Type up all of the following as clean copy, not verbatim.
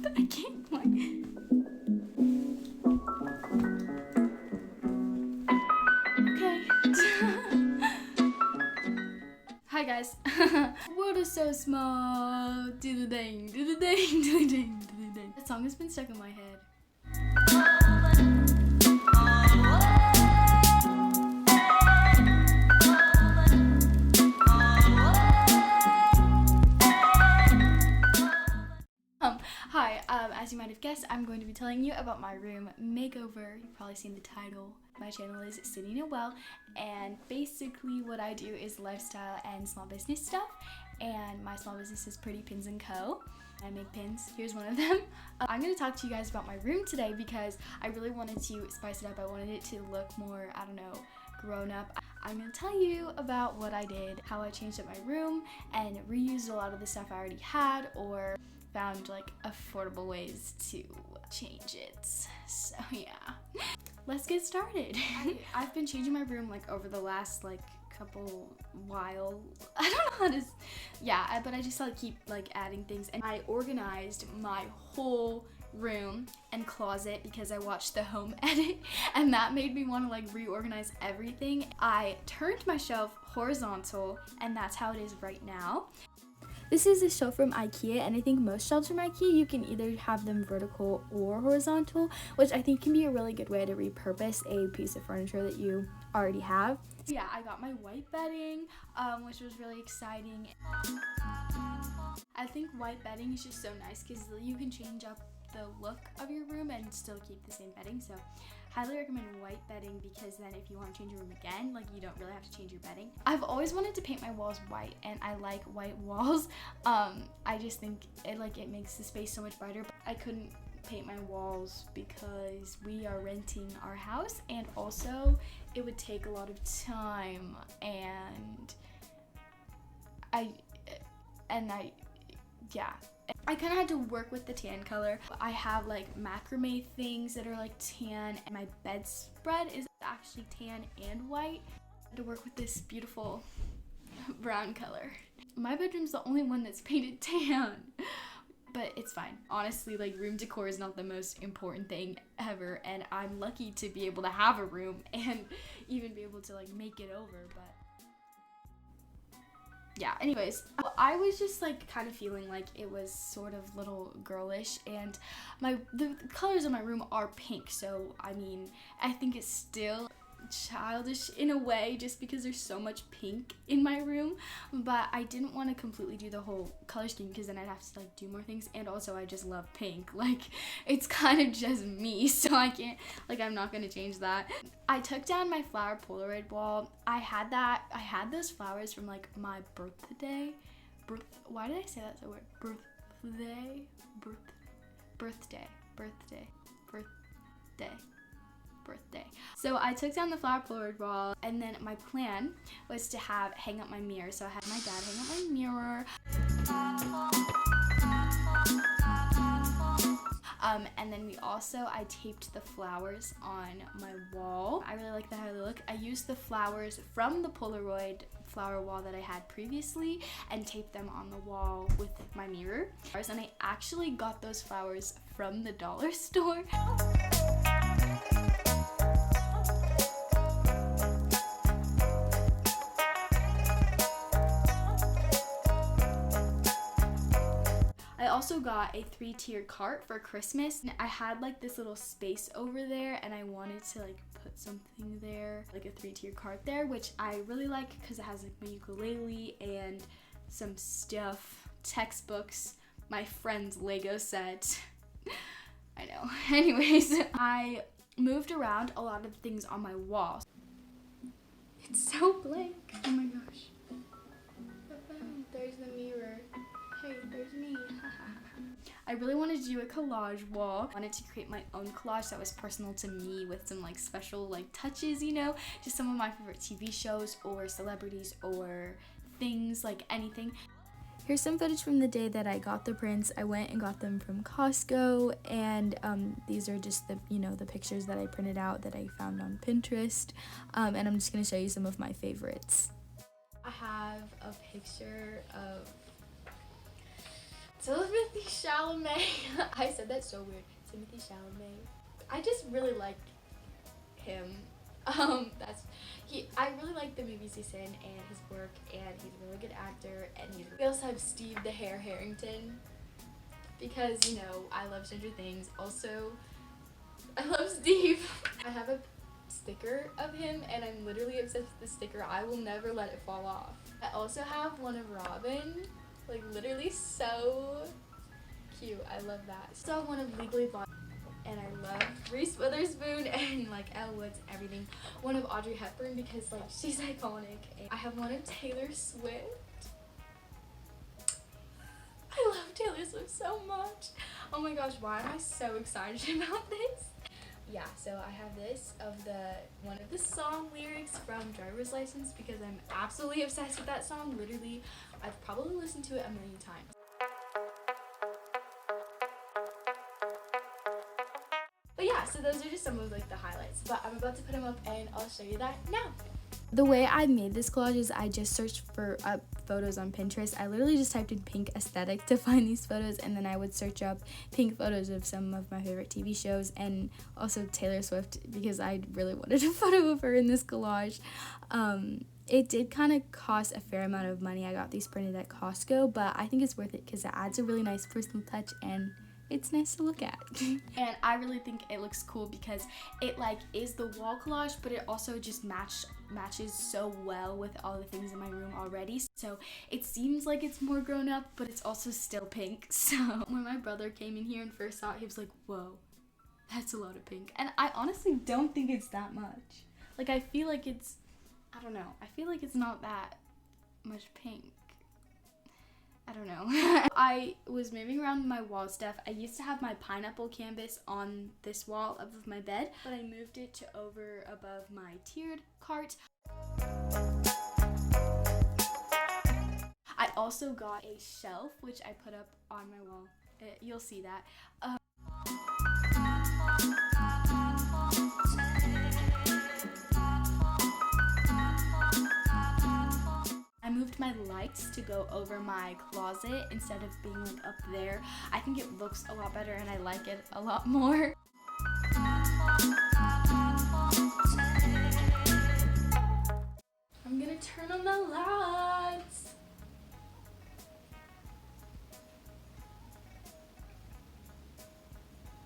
I can't like. Okay. Hi guys. World is so small. Do the ding, do the ding, do the ding, do the ding. That song has been stuck in my head. Hi, as you might have guessed, I'm going to be telling you about my room makeover. You've probably seen the title. My channel is Sitting It Well, and basically what I do is lifestyle and small business stuff, and my small business is Pretty Pins & Co. I make pins. Here's one of them. I'm going to talk to you guys about my room today because I really wanted to spice it up. I wanted it to look more, I don't know, grown up. I'm going to tell you about what I did, how I changed up my room, and reused a lot of the stuff I already had, or found like affordable ways to change it. So yeah, let's get started. I've been changing my room like over the last like couple while. I don't know how to, yeah, but I just like keep like adding things, and I organized my whole room and closet because I watched the home edit, and that made me want to like reorganize everything. I turned my shelf horizontal, and that's how it is right now. This is a shelf from IKEA, and I think most shelves from IKEA, you can either have them vertical or horizontal, which I think can be a really good way to repurpose a piece of furniture that you already have. Yeah, I got my white bedding, which was really exciting. I think white bedding is just so nice because you can change up the look of your room and still keep the same bedding, so highly recommend white bedding because then if you want to change your room again, like you don't really have to change your bedding. I've always wanted to paint my walls white, and I like white walls. I just think it makes the space so much brighter, but I couldn't paint my walls because we are renting our house, and also it would take a lot of time, and yeah. I kind of had to work with the tan color. I have like macrame things that are like tan, and my bedspread is actually tan and white. I had to work with this beautiful brown color. My bedroom's the only one that's painted tan, but it's fine. Honestly, like room decor is not the most important thing ever, and I'm lucky to be able to have a room and even be able to like make it over, but yeah, anyways, I was just like kind of feeling like it was sort of little girlish, and the colors of my room are pink, so I mean, I think it's still childish in a way just because there's so much pink in my room, but I didn't want to completely do the whole color scheme because then I'd have to like do more things, and also I just love pink. Like it's kind of just me, so I can't, like I'm not gonna change that. I took down my flower Polaroid wall. I had those flowers from like my birthday. Why did I say that's a word? Birthday. So I took down the flower Polaroid wall, and then my plan was to hang up my mirror. So I had my dad hang up my mirror. And then I taped the flowers on my wall. I really like how they look. I used the flowers from the Polaroid flower wall that I had previously and taped them on the wall with my mirror. And I actually got those flowers from the dollar store. I also got a 3-tiered cart for Christmas. I had like this little space over there, and I wanted to like put something there, like a 3-tiered cart there, which I really like because it has like my ukulele and some stuff, textbooks, my friend's Lego set. I know. Anyways, I moved around a lot of things on my wall. It's so blank. Oh my gosh. There's the mirror. Hey, there's me. I really wanted to do a collage wall. I wanted to create my own collage that was personal to me with some like special like touches, you know, just some of my favorite TV shows or celebrities or things, like anything. Here's some footage from the day that I got the prints. I went and got them from Costco, and these are just the pictures that I printed out that I found on Pinterest, and I'm just gonna show you some of my favorites. I have a picture of Timothy Chalamet. I said that so weird. Timothy Chalamet. I just really like him. I really like the movies he's in and his work, and he's a really good actor. And we also have Steve the Hair Harrington, because you know I love Stranger Things. Also, I love Steve. I have a sticker of him, and I'm literally obsessed with the sticker. I will never let it fall off. I also have one of Robin, like literally so cute. I love that. So one of Legally Blonde, and I love Reese Witherspoon and like Elle Woods, everything. One of Audrey Hepburn, because like she's iconic. And I have one of Taylor Swift. I love Taylor Swift so much. Oh my gosh, why am I so excited about this? Yeah, so I have this of one of the song lyrics from Driver's License, because I'm absolutely obsessed with that song. Literally, I've probably listened to it a million times. But yeah, so those are just some of like the highlights, but I'm about to put them up and I'll show you that now. The way I made this collage is I just searched for photos on Pinterest. I literally just typed in pink aesthetic to find these photos, and then I would search up pink photos of some of my favorite TV shows, and also Taylor Swift, because I really wanted a photo of her in this collage. It did kind of cost a fair amount of money. I got these printed at Costco, but I think it's worth it because it adds a really nice personal touch, and it's nice to look at. And I really think it looks cool because it like is the wall collage, but it also just matches so well with all the things in my room already. So it seems like it's more grown up, but it's also still pink. So when my brother came in here and first saw it, he was like, whoa, that's a lot of pink. And I honestly don't think it's that much. Like I feel like it's, I don't know, I feel like it's not that much pink. I don't know. I was moving around my wall stuff. I used to have my pineapple canvas on this wall of my bed, but I moved it to over above my tiered cart. I also got a shelf, which I put up on my wall. You'll see that. I moved my lights to go over my closet instead of being like up there. I think it looks a lot better and I like it a lot more. I'm gonna turn on the lights.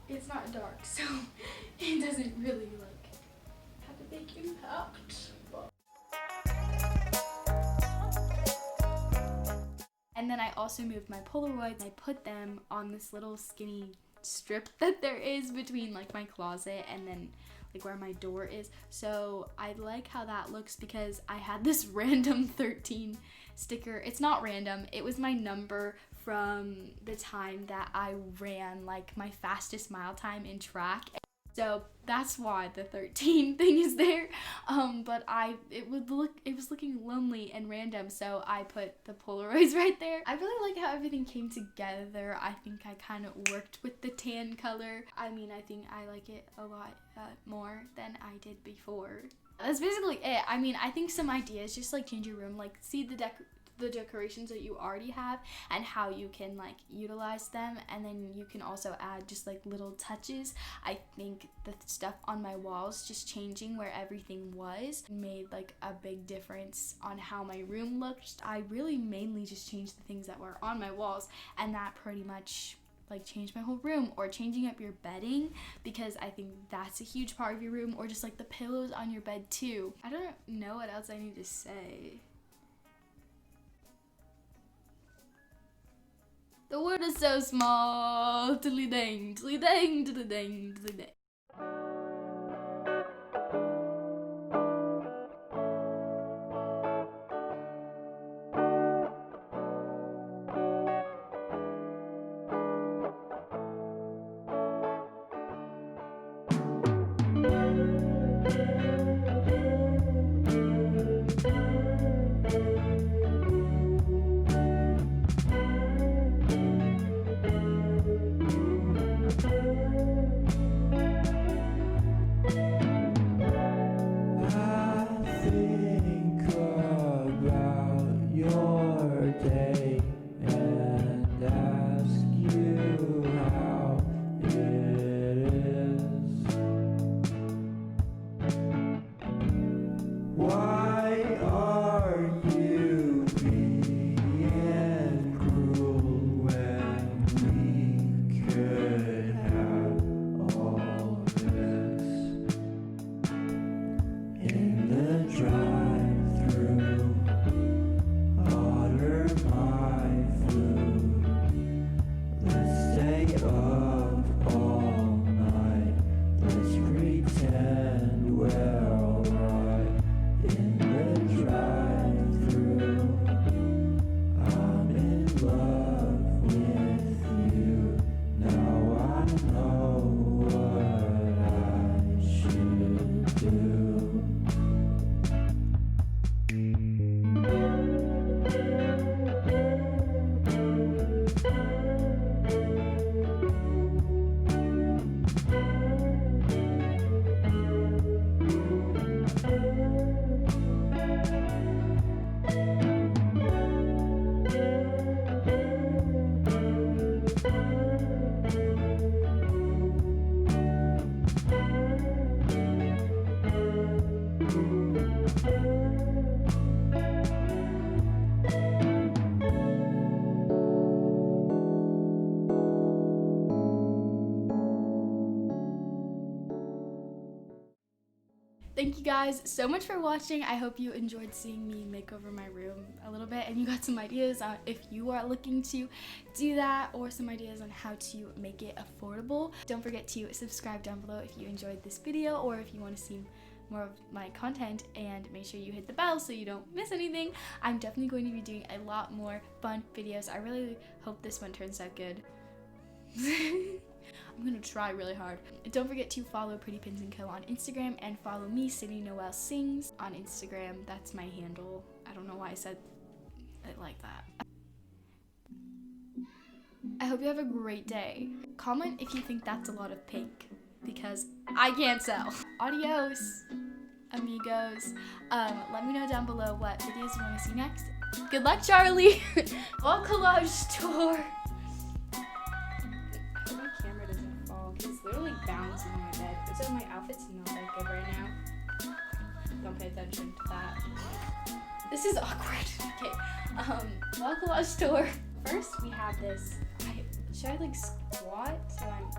It's not dark, so it doesn't really like have a big impact. And then I also moved my Polaroids. I put them on this little skinny strip that there is between like my closet and then like where my door is. So I like how that looks because I had this random 13 sticker. It's not random. It was my number from the time that I ran like my fastest mile time in track. So that's why the 13 thing is there. But it was looking lonely and random, so I put the Polaroids right there. I really like how everything came together. I think I kind of worked with the tan color. I mean, I think I like it a lot more than I did before. That's basically it. I mean, I think some ideas, just like change your room, like see the decorations that you already have and how you can like utilize them, and then you can also add just like little touches. I think the stuff on my walls, just changing where everything was, made like a big difference on how my room looked. I really mainly just changed the things that were on my walls, and that pretty much like changed my whole room. Or changing up your bedding, because I think that's a huge part of your room, or just like the pillows on your bed too. I don't know what else I need to say. The word is so small. Tiddly dang, tiddly dang, tiddly dang, tiddly dang. Thank you guys so much for watching. I hope you enjoyed seeing me make over my room a little bit and you got some ideas on if you are looking to do that, or some ideas on how to make it affordable. Don't forget to subscribe down below if you enjoyed this video or if you want to see more of my content, and make sure you hit the bell so you don't miss anything. I'm definitely going to be doing a lot more fun videos. I really hope this one turns out good. I'm gonna try really hard. Don't forget to follow Pretty Pins & Co on Instagram, and follow me, Sydney Noel Sings, on Instagram. That's my handle. I don't know why I said it like that. I hope you have a great day. Comment if you think that's a lot of pink, because I can't tell. Adios, amigos. Let me know down below what videos you want to see next. Good luck, Charlie. Wall collage tour. My camera doesn't fall. It's literally bouncing on my bed. So my outfit's not that good right now. Don't pay attention to that. This is awkward. Okay. Wall collage tour. First we have this. Should I like squat so I'm